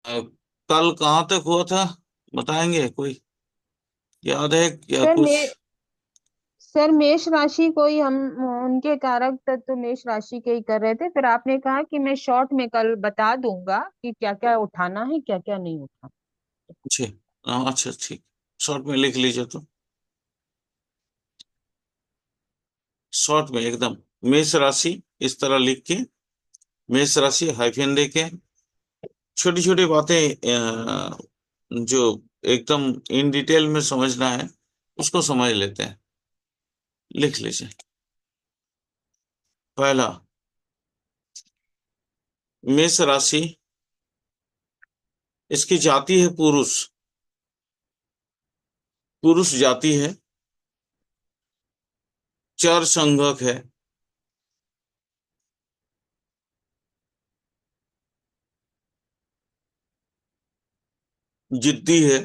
कल कहाँ तक हुआ था, बताएंगे कोई? याद है या सर कुछ? सर मेष राशि को ही हम उनके कारक तत्व मेष राशि के ही कर रहे थे। फिर आपने कहा कि मैं शॉर्ट में कल बता दूंगा कि क्या क्या उठाना है क्या क्या नहीं उठाना। जी। हाँ, अच्छा ठीक। शॉर्ट में लिख लीजिए तो। शॉर्ट में एकदम। मेष राशि इस तरह लिख के, मेष राशि हाइफन दे के, छोटी छोटी बातें जो एकदम इन डिटेल में समझना है उसको समझ लेते हैं। लिख लीजिए। पहला, मेष राशि, इसकी जाति है पुरुष। पुरुष जाति है। चर संघक है। जिद्दी है।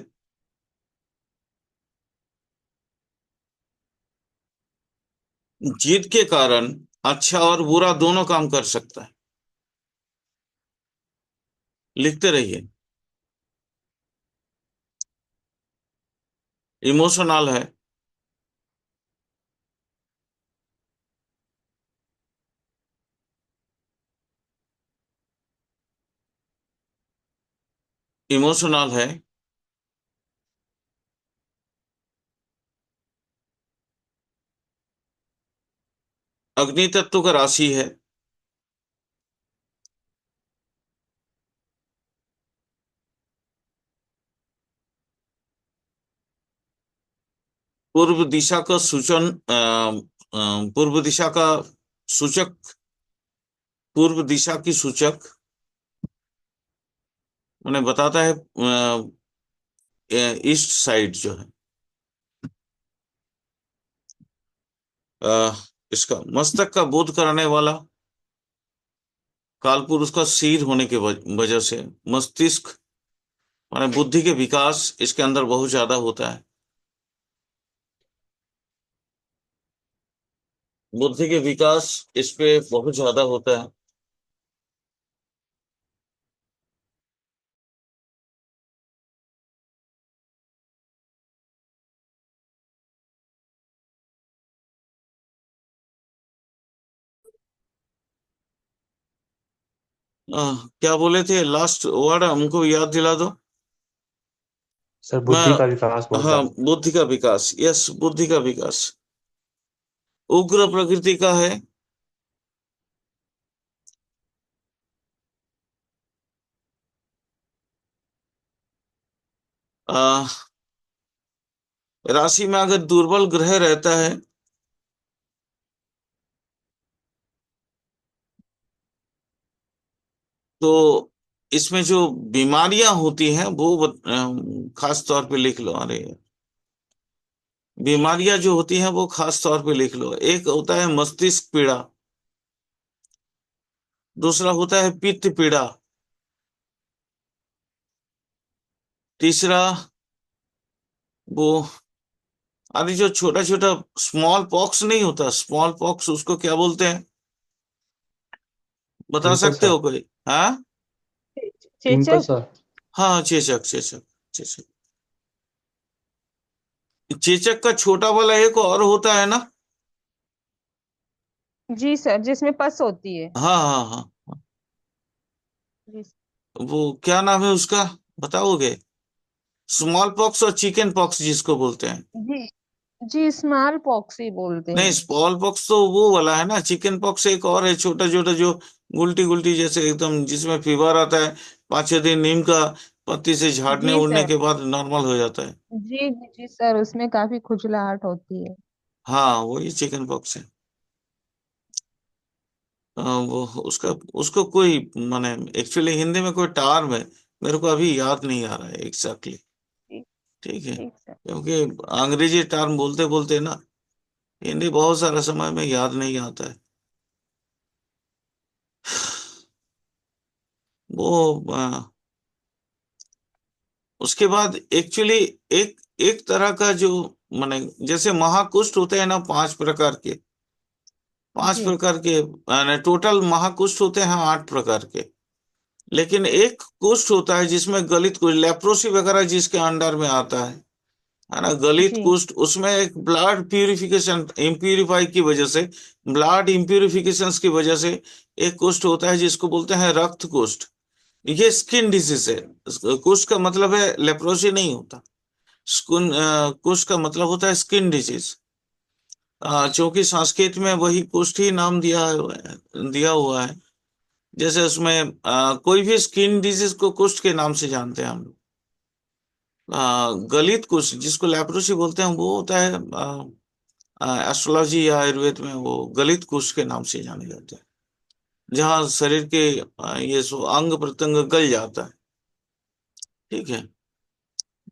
जिद के कारण अच्छा और बुरा दोनों काम कर सकता है। लिखते रहिए। इमोशनल है। इमोशनल है। अग्नि तत्व का राशि है। पूर्व दिशा का सूचन पूर्व दिशा का सूचक, पूर्व दिशा की सूचक उन्हें बताता है ईस्ट साइड जो है। अ, इसका मस्तक का बोध कराने वाला कालपुरुष का सिर होने के वजह से मस्तिष्क माने बुद्धि के विकास इसके अंदर बहुत ज्यादा होता है। बुद्धि के विकास इस पे बहुत ज्यादा होता है। अ, क्या बोले थे लास्ट वर्ड, हमको याद दिला दो। सर मैं, बुद्धि का विकास बहुत हाँ, ज्यादा। बुद्धि का विकास, यस, बुद्धि का विकास। उग्र प्रकृति का है। आ, राशि में अगर दुर्बल ग्रह रहता है तो इसमें जो बीमारियां होती हैं वो खास तौर पे लिख लो। अरे, बीमारियां जो होती हैं वो खास तौर पे लिख लो। एक होता है मस्तिष्क पीड़ा। दूसरा होता है पित्त पीड़ा। तीसरा, वो, अरे जो छोटा छोटा स्मॉल पॉक्स नहीं होता, स्मॉल पॉक्स उसको क्या बोलते हैं, बता पिंपल सकते सर। हो कोई? हाँ। पिंपल चेचक। सर। हाँ, चेचक, चेचक। चेचक। चेचक का छोटा वाला एक और होता है ना? जी सर, जिसमें पस होती है। हाँ हाँ हाँ हाँ। जी। वो क्या नाम है उसका, बताओगे? स्मॉल पॉक्स और चिकन पॉक्स जिसको बोलते हैं। जी जी, स्मॉल पॉक्स ही बोलते नहीं, हैं। स्मॉल पॉक्स तो वो वाला है ना। चिकन पॉक्स एक और है, छोटा छोटा, जो गुलटी गुलटी जैसे एकदम, जिसमें फीवर आता है। 5-6 दिन नीम का पत्ती से झाड़ने जी उड़ने सर। के बाद नॉर्मल हो जाता है। जी जी जी सर, उसमें काफी खुजलाहट होती है। हाँ, वही चिकन पॉक्स है। वो उसका, उसको कोई माने, एक्चुअली हिंदी में कोई टर्म है, मेरे को अभी याद नहीं आ रहा है एग्जैक्टली। ठीक। ठीक है, ठीक सर। क्योंकि अंग्रेजी टर्म बोलते बोलते ना हिंदी बहुत सारा समय में याद नहीं आता है। वो उसके बाद एक्चुअली एक एक तरह का जो माने, जैसे महाकुष्ठ होते हैं ना 5 प्रकार के, पांच जी प्रकार के माने टोटल महाकुष्ठ होते हैं 8 प्रकार के। लेकिन एक कुष्ठ होता है जिसमें गलित कुष्ठ, लेप्रोसी वगैरह जिसके अंडर में आता है ना, गलित जी। कुष्ठ, उसमें एक ब्लड प्यूरिफिकेशन इम्प्यूरिफाई की वजह से, ब्लड इम्प्यूरिफिकेशन की वजह से एक कुष्ठ होता है जिसको बोलते हैं रक्त कुष्ठ। ये स्किन डिजीज है। कुष्ठ का मतलब है लेप्रोसी नहीं होता। स्किन कुष्ठ का मतलब होता है स्किन डिजीज। क्योंकि संस्कृत में वही कुष्ठ ही नाम दिया हुआ है। जैसे उसमें कोई भी स्किन डिजीज को कुष्ठ के नाम से जानते हैं हम लोग। गलित कुष्ठ जिसको लेप्रोसी बोलते हैं वो होता है एस्ट्रोलॉजी या आयुर्वेद में वो गलित कुष्ठ के नाम से जाने जाते हैं, जहाँ शरीर के ये सो अंग प्रत्यंग गल जाता है। ठीक है,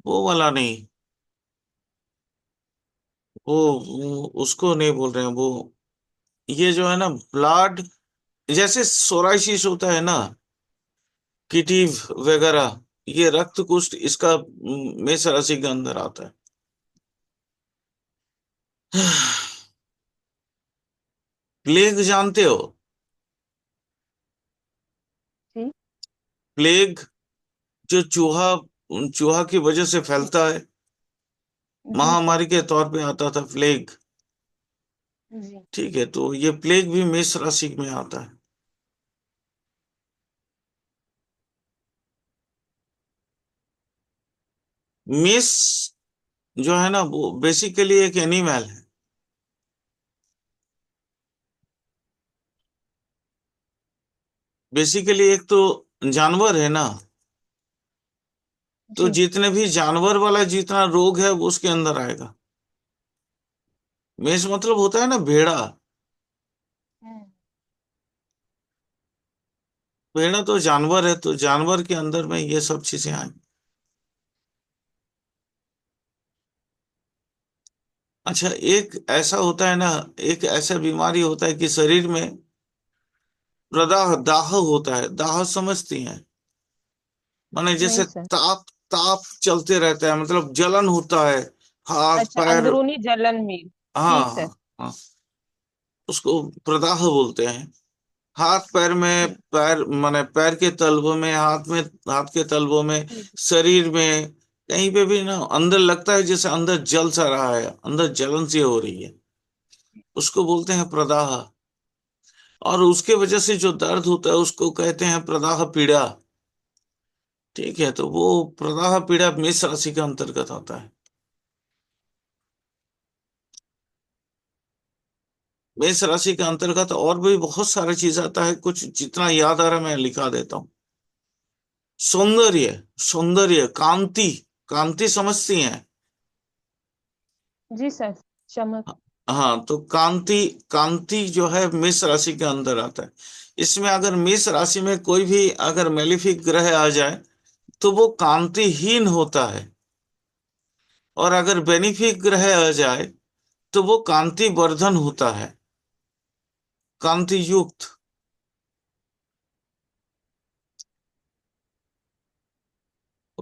वो वाला नहीं। वो उसको नहीं बोल रहे हैं वो। ये जो है ना ब्लड, जैसे सोराइसिस होता है ना, किटी वगैरह, ये रक्त कुष्ठ इसका मेष राशि के अंदर आता है। प्लेग जानते हो? जी। प्लेग जो चूहा चूहा की वजह से फैलता है, जी महामारी सर। के तौर पे आता था प्लेग। जी। ठीक है, तो ये प्लेग भी मेष राशि में आता है। मेष जो है ना वो बेसिकली एक एनिमल है। बेसिकली एक तो जानवर है ना, तो जी। जितने भी जानवर वाला जितना रोग है वो उसके अंदर आएगा। मेष मतलब होता है ना भेड़ा। हम्म। भेड़ा तो जानवर है, तो जानवर के अंदर में ये सब चीजें आए। अच्छा, एक ऐसा होता है ना, एक ऐसा बीमारी होता है कि शरीर में प्रदाह दाह होता है। दाह समझती हैं? माने नहीं जैसे सर। ताप, ताप चलते रहता है, मतलब जलन होता है, हाथ अच्छा, पैर। अंदरूनी जलन में। हाँ ठीक सर। हाँ हाँ, उसको प्रदाह बोलते हैं। हाथ पैर में, ठीक। पैर माने पैर के तलवों में, हाथ में, हाथ के तलवों में, ठीक। शरीर में, कहीं पे भी ना अंदर लगता है जैसे अंदर जल सा रहा है, अंदर जलन सी हो रही है, उसको बोलते हैं प्रदाह। और उसके वजह से जो दर्द होता है उसको कहते हैं प्रदाह पीड़ा। ठीक है, तो वो प्रदाह पीड़ा मेष राशि के अंतर्गत आता है। मेष राशि के अंतर्गत और भी बहुत सारी चीज आता है, कुछ जितना याद आ रहा है मैं लिखा देता हूँ। सौंदर्य, सौंदर्य, कांति, कांति समझती हैं? जी सर। चमक। हाँ, तो कांति, कांति जो है मेष राशि के अंदर आता है। इसमें अगर मेष राशि में कोई भी अगर मेलिफिक ग्रह आ जाए तो वो कांतिहीन होता है, और अगर बेनिफिक ग्रह आ जाए तो वो कांति वर्धन होता है, कांति युक्त।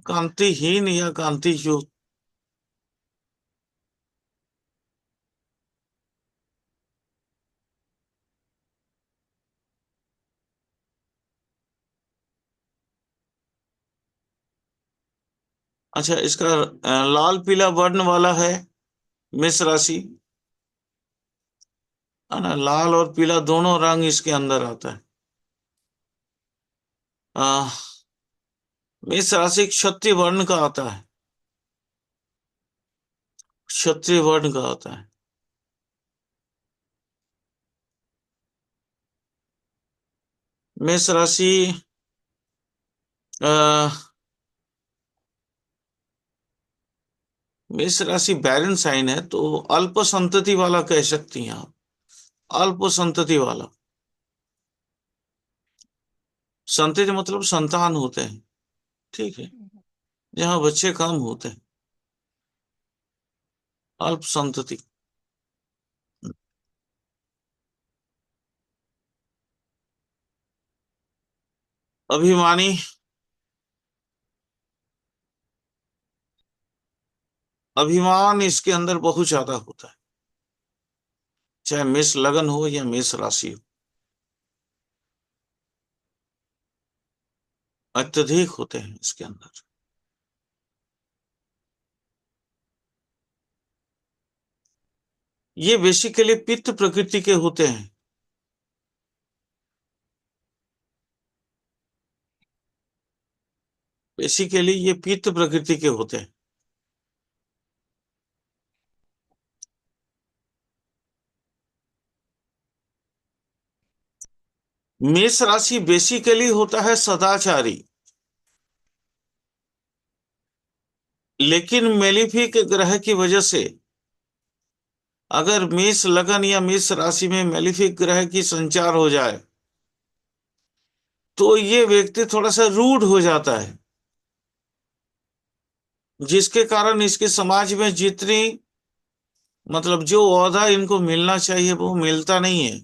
कांतिहीन या कांति युक्त। अच्छा, इसका लाल पीला वर्ण वाला है मेष राशि, है ना, लाल और पीला दोनों रंग इसके अंदर आता है। आ, मेष राशि क्षत्रिय वर्ण का आता है, क्षत्रिय वर्ण का आता है। मेष राशि आ, मेष राशि बैरन साइन है, तो अल्प संतति वाला कह सकती हैं आप, अल्प संतति वाला। संतति मतलब संतान होते हैं। ठीक है, जहाँ बच्चे कम होते हैं, अल्प संतति। अभिमानी, अभिमान इसके अंदर बहुत ज्यादा होता है, चाहे मेष लगन हो या मेष राशि हो। अत्यधिक होते हैं इसके अंदर। ये बेसिकली पित्त प्रकृति के होते हैं। बेसिकली ये पित्त प्रकृति के होते हैं। मेष राशि बेसिकली होता है सदाचारी, लेकिन मेलिफिक ग्रह की वजह से अगर मेष लगन या मेष राशि में मेलिफिक ग्रह की संचार हो जाए तो ये व्यक्ति थोड़ा सा रूड हो जाता है, जिसके कारण इसके समाज में जितनी मतलब जो ओहदा इनको मिलना चाहिए वो मिलता नहीं है।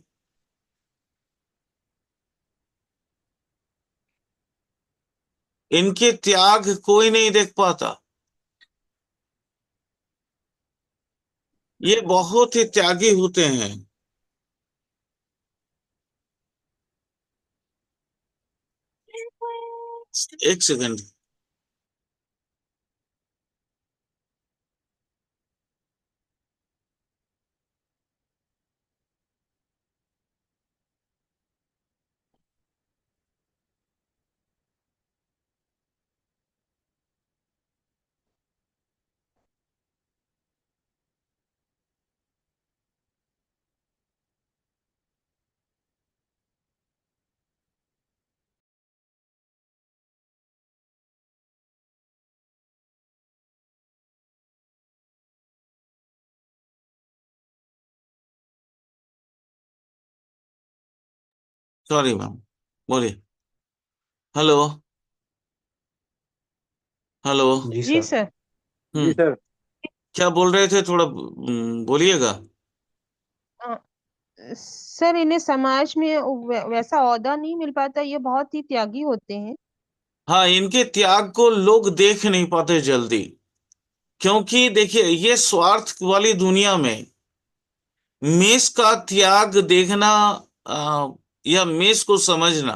इनके त्याग कोई नहीं देख पाता। ये बहुत ही त्यागी होते हैं। एक सेकंड। सॉरी मैम, बोलिए। हेलो। हेलो। जी जी सर। सर। जी सर। क्या बोल रहे थे, थोड़ा बोलिएगा। अ, सर इन्हें समाज में वैसा ओहदा नहीं मिल पाता, ये बहुत ही त्यागी होते हैं। हाँ, इनके त्याग को लोग देख नहीं पाते जल्दी, क्योंकि देखिए ये स्वार्थ वाली दुनिया में मेष का त्याग देखना आ, या मेष को समझना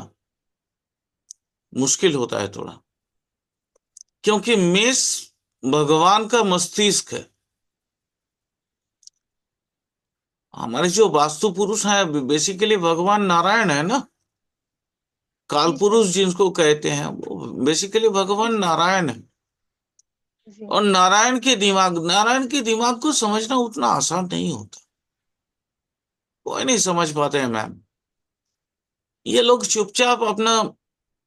मुश्किल होता है थोड़ा, क्योंकि मेष भगवान का मस्तिष्क है। हमारे जो वास्तु पुरुष हैं बेसिकली भगवान नारायण है ना, काल जी सर। पुरुष जिनको कहते हैं वो बेसिकली जी भगवान सर। नारायण है। जी। और नारायण के दिमाग को समझना उतना आसान नहीं होता। कोई नहीं समझ पाते हैं मैम। ये लोग चुपचाप अपना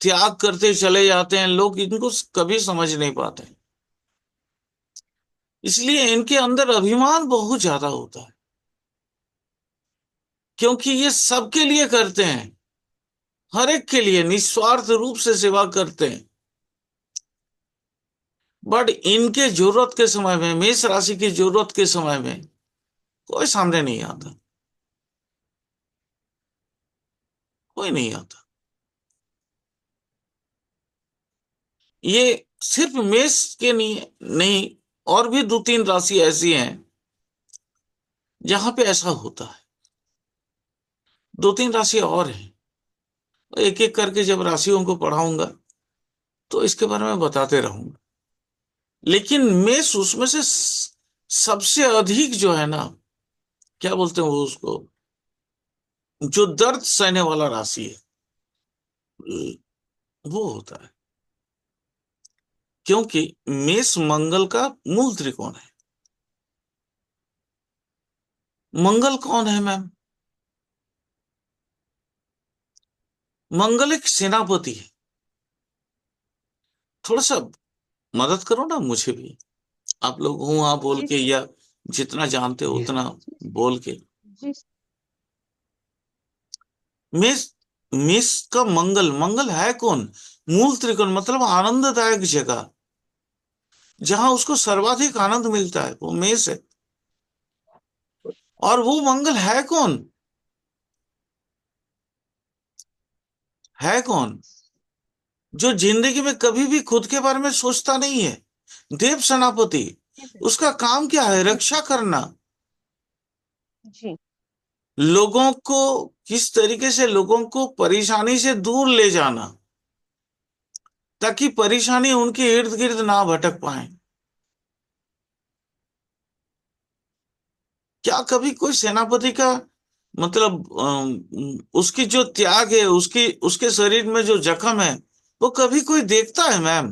त्याग करते चले जाते हैं, लोग इनको कभी समझ नहीं पाते। इसलिए इनके अंदर अभिमान बहुत ज्यादा होता है, क्योंकि ये सबके लिए करते हैं, हर एक के लिए निस्वार्थ रूप से सेवा करते हैं। बट इनके जरूरत के समय में, मेष राशि की जरूरत के समय में कोई सामने नहीं आता, कोई नहीं आता। ये सिर्फ मेष के नहीं, नहीं, और भी दो तीन राशि ऐसी हैं जहां पे ऐसा होता है। दो तीन राशि और हैं, एक एक करके जब राशियों को पढ़ाऊंगा तो इसके बारे में बताते रहूंगा। लेकिन मेष उसमें से सबसे अधिक जो है ना, क्या बोलते हैं वो उसको, जो दर्द सहने वाला राशि है वो होता है। क्योंकि मेष मंगल का मूल त्रिकोण है। मंगल कौन है मैम? मंगल एक सेनापति है। थोड़ा सा मदद करो ना मुझे भी, आप लोग हूं हाँ बोल जी के, सर। या जितना जानते हो जी उतना बोल के। जी। मेष, मेष का मंगल, मंगल है कौन? मूल त्रिकोण मतलब आनंददायक जगह, जहां उसको सर्वाधिक आनंद मिलता है वो मेष है। और वो मंगल है कौन? है कौन जो जिंदगी में कभी भी खुद के बारे में सोचता नहीं है? देव सेनापति। जी सर। उसका काम क्या है? जी रक्षा करना। जी। लोगों को किस तरीके से लोगों को परेशानी से दूर ले जाना, ताकि परेशानी उनके इर्द गिर्द ना भटक पाए। क्या कभी कोई सेनापति का मतलब उसकी जो त्याग है, उसकी उसके शरीर में जो जख्म है, वो कभी कोई देखता है मैम?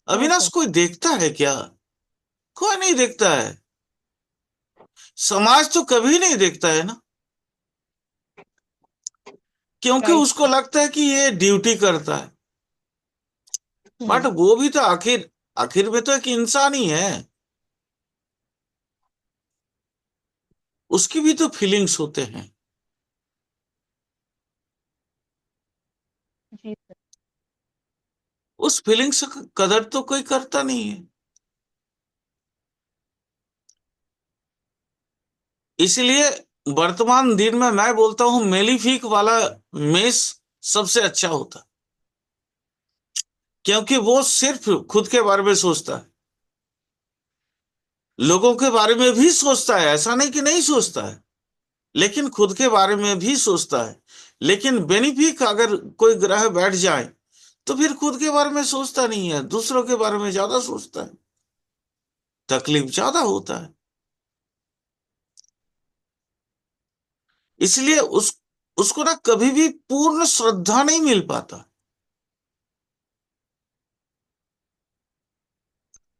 No Avinash, sir. कोई देखता है क्या? कोई नहीं देखता है। समाज तो कभी नहीं देखता है ना, क्योंकि राइट उसको सर। लगता है कि ये ड्यूटी करता है। बट हम्म। वो भी तो आखिर आखिर में तो एक इंसान ही है, उसकी भी तो फीलिंग्स होते हैं। जी सर। उस फीलिंग्स का कदर तो कोई करता नहीं है। इसलिए वर्तमान दिन में मैं बोलता हूं मेलिफिक वाला मेष सबसे अच्छा होता, क्योंकि वो सिर्फ खुद के बारे में सोचता है, लोगों के बारे में भी सोचता है, ऐसा नहीं कि नहीं सोचता है, लेकिन खुद के बारे में भी सोचता है। लेकिन बेनिफिक अगर कोई ग्रह बैठ जाए तो फिर खुद के बारे में सोचता नहीं है, दूसरों के बारे में ज्यादा सोचता है, तकलीफ ज्यादा होता है। इसलिए उसको ना कभी भी पूर्ण श्रद्धा नहीं मिल पाता।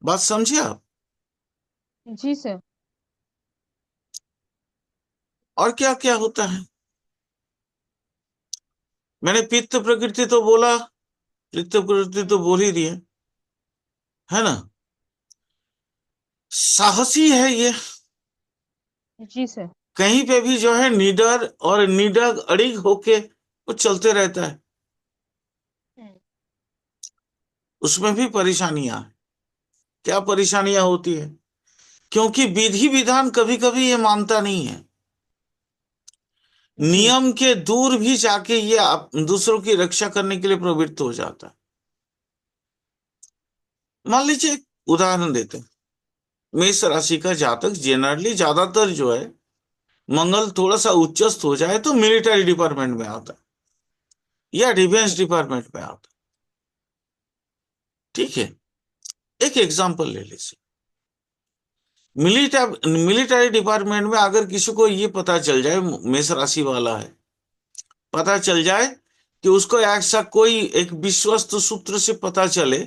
बात समझे आप? जी सर। और क्या क्या होता है? मैंने पित्त प्रकृति तो बोला, पित्त प्रकृति तो बोल ही दिए, है ना? साहसी है ये, जी सर। कहीं पे भी जो है निडर और निडर अड़िग होके वो चलते रहता है। हम्म। उसमें भी परेशानियां हैं। क्या परेशानियां होती है? क्योंकि विधि विधान कभी कभी ये मानता नहीं है, जी। नियम के दूर भी जाके ये दूसरों की रक्षा करने के लिए प्रवृत्त हो जाता है। मान लीजिए एक उदाहरण देते हैं, मेष राशि का जातक जनरली ज्यादातर जो है मंगल थोड़ा सा उच्चस्त हो जाए तो मिलिट्री डिपार्टमेंट में आता है या डिफेंस डिपार्टमेंट में आता है। ठीक है, एक एग्जांपल ले लीजिए। मिलिट्री डिपार्टमेंट में अगर किसी को ये पता चल जाए मेष राशि वाला है, पता चल जाए कि उसको ऐसा कोई एक विश्वस्त सूत्र से पता चले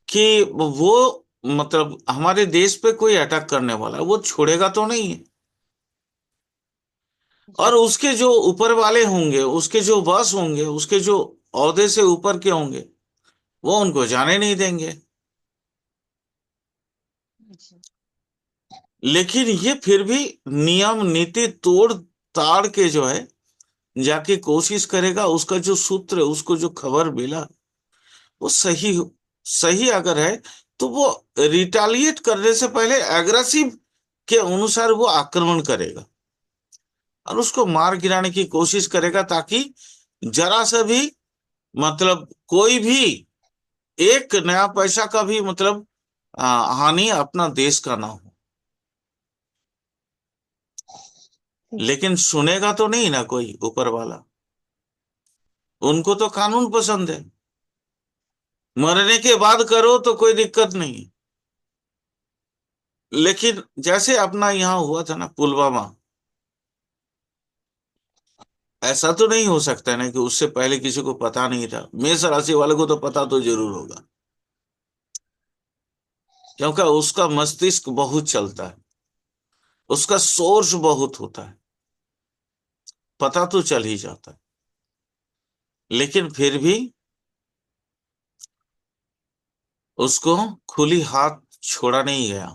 कि वो मतलब हमारे देश पे कोई अटैक करने वाला है, वो छोड़ेगा तो नहीं है। जी। और उसके जो ऊपर वाले होंगे, उसके जो बॉस होंगे, उसके जो ओहदे से ऊपर के होंगे, वो उनको जाने नहीं देंगे। जी। लेकिन ये फिर भी नियम नीति तोड़ ताड़ के जो है जाके कोशिश करेगा, उसका जो सूत्र है, उसको जो खबर मिला वो सही सही अगर है तो वो रिटालिएट करने से पहले एग्रेसिव के अनुसार वो आक्रमण करेगा और उसको मार गिराने की कोशिश करेगा, ताकि जरा सा भी मतलब कोई भी एक नया पैसा का भी मतलब हानि अपना देश का ना हो। लेकिन सुनेगा तो नहीं ना कोई ऊपर वाला, उनको तो कानून पसंद है, मरने के बाद करो तो कोई दिक्कत नहीं। लेकिन जैसे अपना यहाँ हुआ था ना पुलवामा, ऐसा तो नहीं हो सकता ना कि उससे पहले किसी को पता नहीं था। मेष राशि वाले को तो पता तो जरूर होगा, क्योंकि उसका मस्तिष्क बहुत चलता है, उसका सोर्स बहुत होता है, पता तो चल ही जाता है। लेकिन फिर भी उसको खुली हाथ छोड़ा नहीं गया,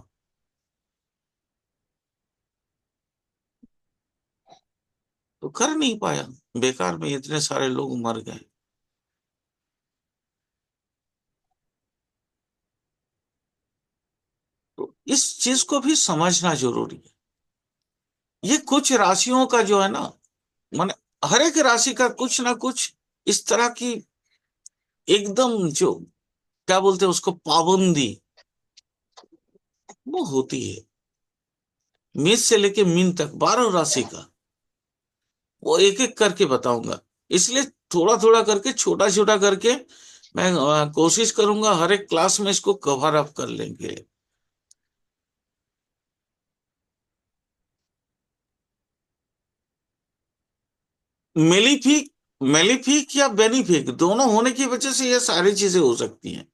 तो कर नहीं पाया। बेकार में इतने सारे लोग मर गए। तो इस चीज को भी समझना जरूरी है। ये कुछ राशियों का जो है ना, माने हर एक राशि का कुछ ना कुछ इस तरह की एकदम जो क्या बोलते हैं उसको पाबंदी वो होती है। मेष से लेके मीन तक 12 राशि का वो एक एक करके बताऊंगा, इसलिए थोड़ा थोड़ा करके, छोटा छोटा करके मैं कोशिश करूंगा हर एक क्लास में इसको कवर अप कर लेंगे। मेलिफिक, मेलिफिक या बेनिफिक दोनों होने की वजह से ये सारी चीजें हो सकती हैं।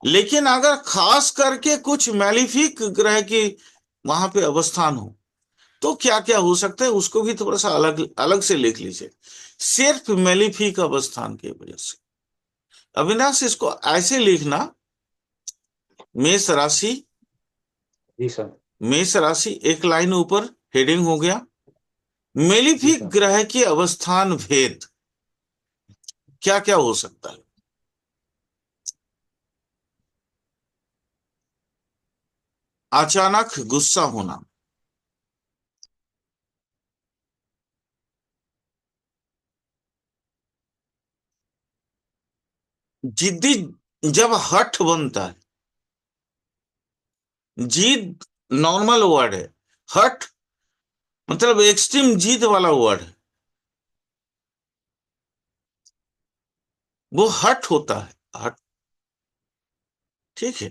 लेकिन अगर खास करके कुछ मेलिफिक ग्रह की वहां पे अवस्थान हो तो क्या क्या हो सकता है, उसको भी थोड़ा सा अलग अलग से लिख लीजिए। सिर्फ मेलिफिक अवस्थान की वजह से अविनाश इसको ऐसे लिखना, मेष राशि, जी सर। मेष राशि एक लाइन ऊपर हेडिंग हो गया, जी मेलिफिक सर। ग्रह के अवस्थान भेद क्या क्या हो सकता है। अचानक गुस्सा होना, जिद्दी, जब हठ बनता है, जिद नॉर्मल वर्ड है, हठ मतलब एक्सट्रीम जिद वाला वर्ड है, वो हठ होता है, हठ। ठीक है।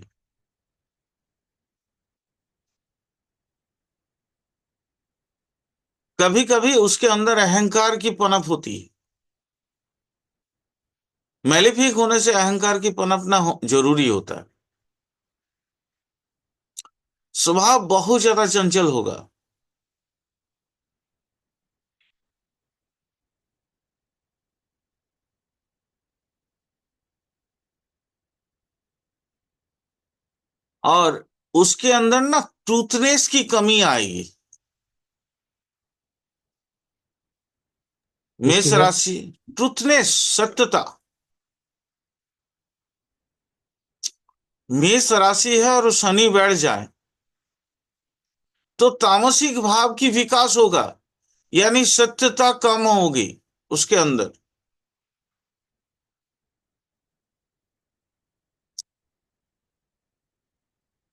कभी कभी उसके अंदर अहंकार की पनप होती है। मैलेफिक होने से अहंकार की पनपना जरूरी होता है। स्वभाव बहुत ज्यादा चंचल होगा। और उसके अंदर ना ट्रूथनेस की कमी आएगी। किसकी मेष सर? राशि, ट्रूथनेस, सत्यता। मेष राशि है और शनि बैठ जाए तो तामसिक भाव की विकास होगा, यानी सत्यता कम होगी उसके अंदर।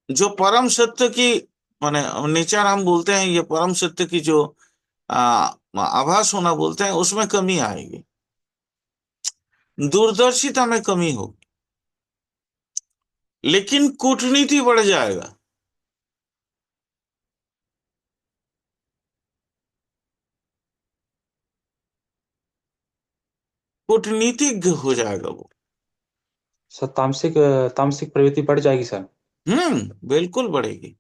जो परम सत्य की माने नेचर हम बोलते हैं, ये परम सत्य की जो आभास होना बोलते हैं, उसमें कमी आएगी, दूरदर्शिता में कमी होगी, लेकिन कूटनीति बढ़ जाएगा। कूटनीतिज्ञ हो जाएगा वो। सर तामसिक तामसिक प्रवृत्ति बढ़ जाएगी सर। बिल्कुल बढ़ेगी।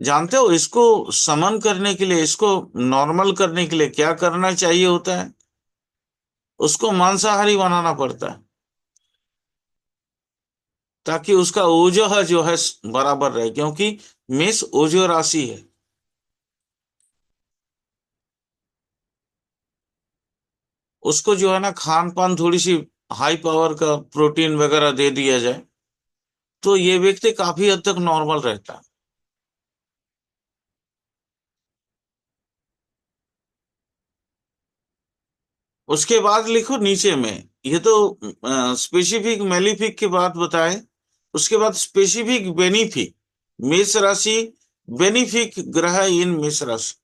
जानते हो इसको समन करने के लिए, इसको नॉर्मल करने के लिए क्या करना चाहिए होता है? उसको मांसाहारी बनाना पड़ता है ताकि उसका ओजह जो है बराबर रहे, क्योंकि मेष ओजो राशि है। उसको जो है ना खान पान थोड़ी सी हाई पावर का प्रोटीन वगैरह दे दिया जाए तो ये व्यक्ति काफी हद तक नॉर्मल रहता है। उसके बाद लिखो नीचे में, ये तो स्पेसिफिक मेलिफिक की बात बताए, उसके बाद स्पेसिफिक बेनिफिक, मेष राशि, बेनिफिक ग्रह इन मेष राशि।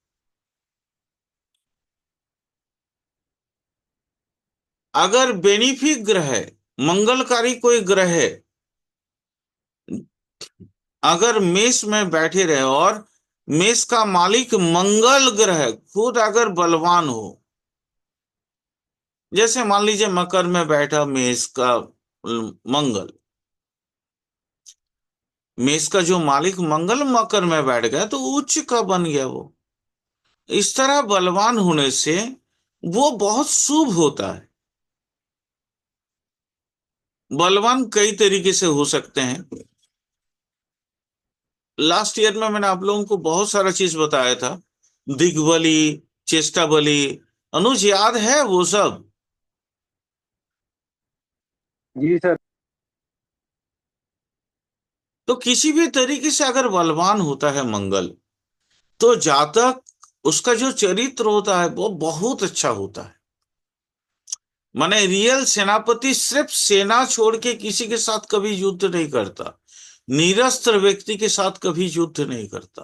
अगर बेनिफिक ग्रह मंगलकारी कोई ग्रह है, अगर मेष में बैठे रहे और मेष का मालिक मंगल ग्रह खुद अगर बलवान हो, जैसे मान लीजिए मकर में बैठा मेष का मंगल, मेष का जो मालिक मंगल मकर में बैठ गया तो उच्च का बन गया वो। इस तरह बलवान होने से वो बहुत शुभ होता है। बलवान कई तरीके से हो सकते हैं। लास्ट ईयर में मैंने आप लोगों को बहुत सारा चीज बताया था, दिग्बली, चेष्टा बली, अनुज याद है वो सब? जी सर। तो किसी भी तरीके से अगर बलवान होता है मंगल, तो जातक उसका जो चरित्र होता है वो बहुत अच्छा होता है। माने रियल सेनापति सिर्फ सेना छोड़ के किसी के साथ कभी युद्ध नहीं करता, निरस्त्र व्यक्ति के साथ कभी युद्ध नहीं करता।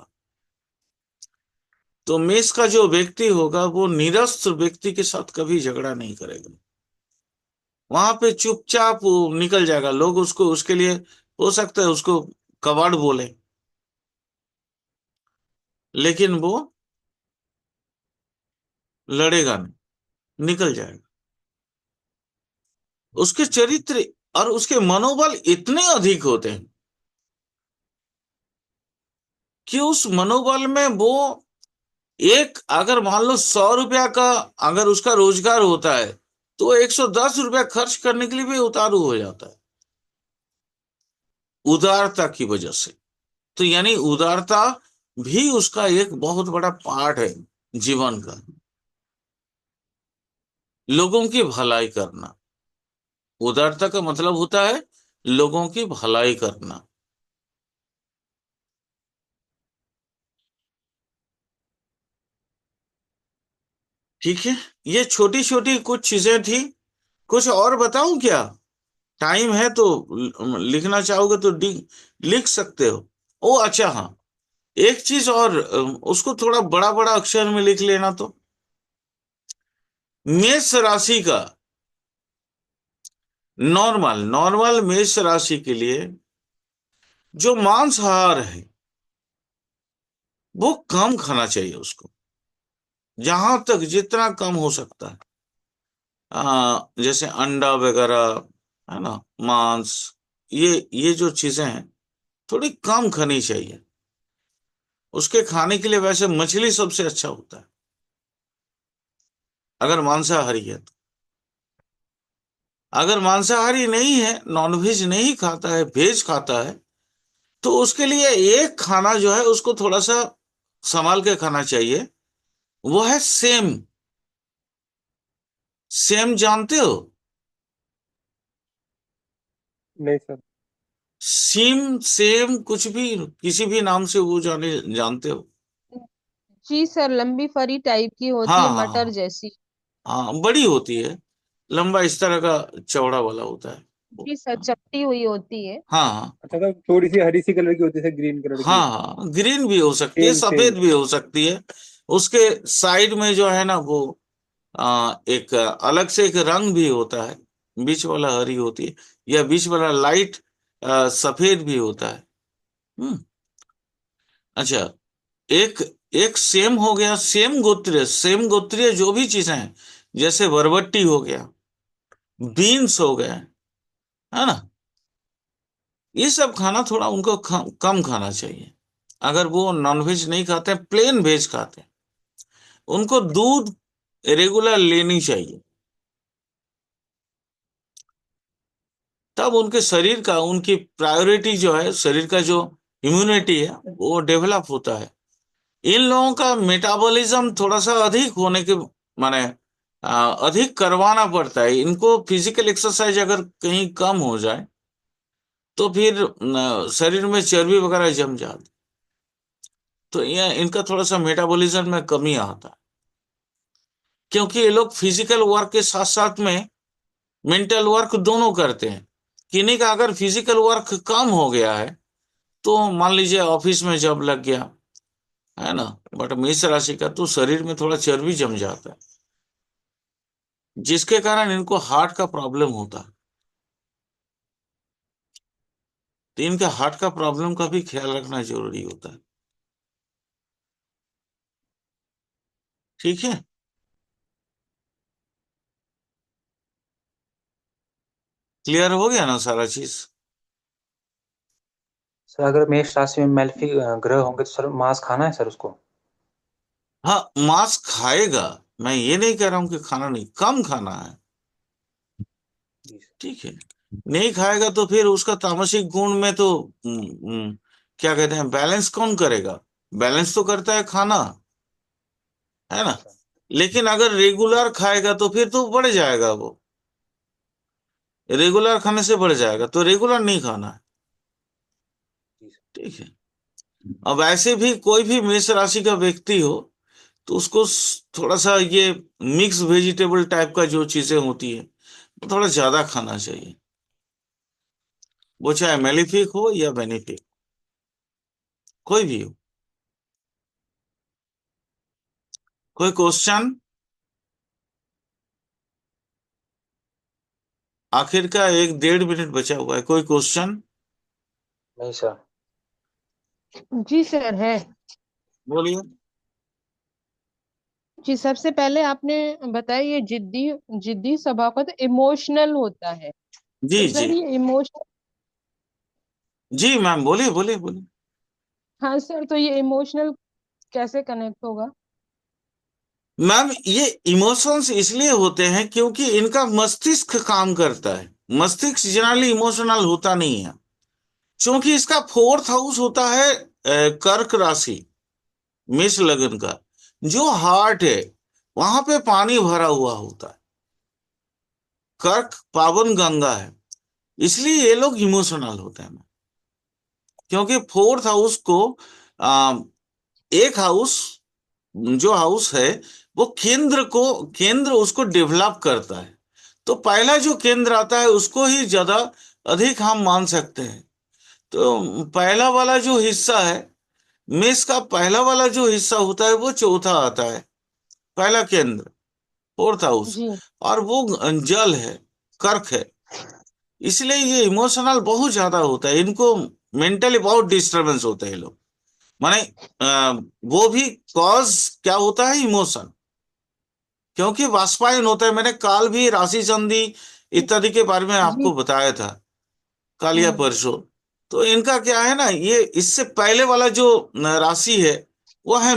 तो मेष का जो व्यक्ति होगा वो निरस्त्र व्यक्ति के साथ कभी झगड़ा नहीं करेगा। वहां पे चुपचाप वो निकल जाएगा। लोग उसको, उसके लिए हो सकता है उसको कबाड़ बोले, लेकिन वो लड़ेगा नहीं, निकल जाएगा। उसके चरित्र और उसके मनोबल इतने अधिक होते हैं कि उस मनोबल में वो एक, अगर मान लो 100 रुपया का अगर उसका रोजगार होता है, तो 110 रुपया खर्च करने के लिए भी उतारू हो जाता है, उदारता की वजह से। तो यानी उदारता भी उसका एक बहुत बड़ा पार्ट है जीवन का। लोगों की भलाई करना, उदारता का मतलब होता है लोगों की भलाई करना। ठीक है, ये छोटी छोटी कुछ चीजें थी। कुछ और बताऊं क्या? टाइम है तो लिखना चाहोगे तो लिख सकते हो। ओ अच्छा, हाँ, एक चीज और, उसको थोड़ा बड़ा बड़ा अक्षर में लिख लेना। तो मेष राशि का नॉर्मल नॉर्मल मेष राशि के लिए जो मांसाहार है वो कम खाना चाहिए उसको, जहां तक जितना कम हो सकता है। जैसे अंडा वगैरह, है ना, मांस, ये जो चीजें हैं थोड़ी कम खानी चाहिए। उसके खाने के लिए वैसे मछली सबसे अच्छा होता है अगर मांसाहारी है तो। अगर मांसाहारी नहीं है, नॉनवेज नहीं खाता है, वेज खाता है, तो उसके लिए एक खाना जो है उसको थोड़ा सा संभाल के खाना चाहिए। वो है सेम। सेम जानते हो? नहीं सर। सीम, सेम, कुछ भी, किसी भी नाम से वो जानते हो? जी सर, लंबी फरी टाइप की होती हाँ है, हाँ मटर हाँ। जैसी। हाँ, बड़ी होती है, लंबा इस तरह का चौड़ा वाला होता है वो। जी सर, चपटी हुई होती है। हाँ हाँ अच्छा, तो थोड़ी सी हरी सी कलर की होती है, ग्रीन कलर की। हाँ हाँ, ग्रीन भी हो सकती है, सेम सेम। सफेद भी हो सकती है। उसके साइड में जो है ना वो एक अलग से एक रंग भी होता है। बीच वाला हरी होती है, या बीच वाला लाइट सफेद भी होता है। हम्म। अच्छा, एक एक सेम हो गया, सेम गोत्रीय जो भी चीजें हैं, जैसे बरबट्टी हो गया, बीन्स हो गए, है ना, ये सब खाना थोड़ा उनको कम खाना चाहिए। अगर वो नॉनवेज नहीं खाते, प्लेन वेज खाते हैं, उनको दूध रेगुलर लेनी चाहिए। तब उनके शरीर का, उनकी प्रायोरिटी जो है, शरीर का जो इम्यूनिटी है वो डेवलप होता है। इन लोगों का मेटाबॉलिज्म थोड़ा सा अधिक होने के माने अधिक करवाना पड़ता है इनको। फिजिकल एक्सरसाइज अगर कहीं कम हो जाए तो फिर शरीर में चर्बी वगैरह जम जाती, तो ये इनका थोड़ा सा मेटाबॉलिज्म में कमी आता है। क्योंकि ये लोग फिजिकल वर्क के साथ साथ में मेंटल वर्क दोनों करते हैं। किन्हीं का अगर फिजिकल वर्क कम हो गया है तो मान लीजिए ऑफिस में जॉब लग गया, है ना, बट मेष राशि का तो शरीर में थोड़ा चर्बी जम जाता है, जिसके कारण इनको हार्ट का प्रॉब्लम होता है। तो इनके हार्ट का प्रॉब्लम का भी ख्याल रखना जरूरी होता है। ठीक है, क्लियर हो गया ना सारा चीज? सर अगर मेष राशि में मैलेफिक ग्रह होंगे तो सर मांस खाना है सर उसको? हाँ, मांस खाएगा, मैं ये नहीं कह रहा हूं कि खाना नहीं, कम खाना है। जी सर। ठीक है, नहीं खाएगा तो फिर उसका तामसिक गुण में तो क्या कहते हैं, बैलेंस कौन करेगा? बैलेंस तो करता है खाना, है ना। अच्छा। लेकिन अगर रेगुलर खाएगा तो फिर तो बढ़ जाएगा वो, रेगुलर खाने से बढ़ जाएगा, तो रेगुलर नहीं खाना है। जी सर। ठीक है। अब ऐसे भी कोई भी मेष राशि का व्यक्ति हो तो उसको थोड़ा सा ये मिक्स वेजिटेबल टाइप का जो चीजें होती है वो थोड़ा ज्यादा खाना चाहिए, वो चाहे मेलिफिक हो या बेनिफिक, कोई भी हो। कोई क्वेश्चन? आखिर का 1-1.5 मिनट बचा हुआ है, कोई क्वेश्चन? नहीं सर। जी सर है। बोलिए। जी, सबसे पहले आपने बताया ये जिद्दी जिद्दी स्वभाव का तो इमोशनल होता है। जी तो जी सर ये इमोशनल, जी मैम, बोलिए बोलिए बोलिए। हाँ सर, तो ये इमोशनल कैसे कनेक्ट होगा? मैम, ये इमोशंस इसलिए होते हैं क्योंकि इनका मस्तिष्क काम करता है। मस्तिष्क जनरली इमोशनल होता नहीं है, क्योंकि इसका 4th हाउस होता है कर्क राशि, मेष लग्न का। जो हार्ट है वहां पे पानी भरा हुआ होता है। कर्क पावन गंगा है, इसलिए ये लोग इमोशनल होते हैं। क्योंकि 4th हाउस को आ, एक हाउस, जो हाउस है वो केंद्र उसको डेवलप करता है। तो पहला जो केंद्र आता है उसको ही ज्यादा अधिक हम मान सकते हैं। तो पहला वाला जो हिस्सा है, मेष का पहला वाला जो हिस्सा होता है वो चौथा आता है, पहला केंद्र, 4th हाउस। जी और वो जल है, कर्क है। इसलिए ये इमोशनल बहुत ज्यादा होता है, इनको मेंटली बहुत डिस्टरबेंस होता है ये लोग। माने वो भी कॉज क्या होता है, इमोशन। क्योंकि वाष्पायन होता है, मैंने काल भी राशि संधि इत्यादि के बारे में जी। आपको बताया था, कल या हम्म। परसों। तो इनका क्या है ना, ये इससे पहले वाला जो राशि है वो है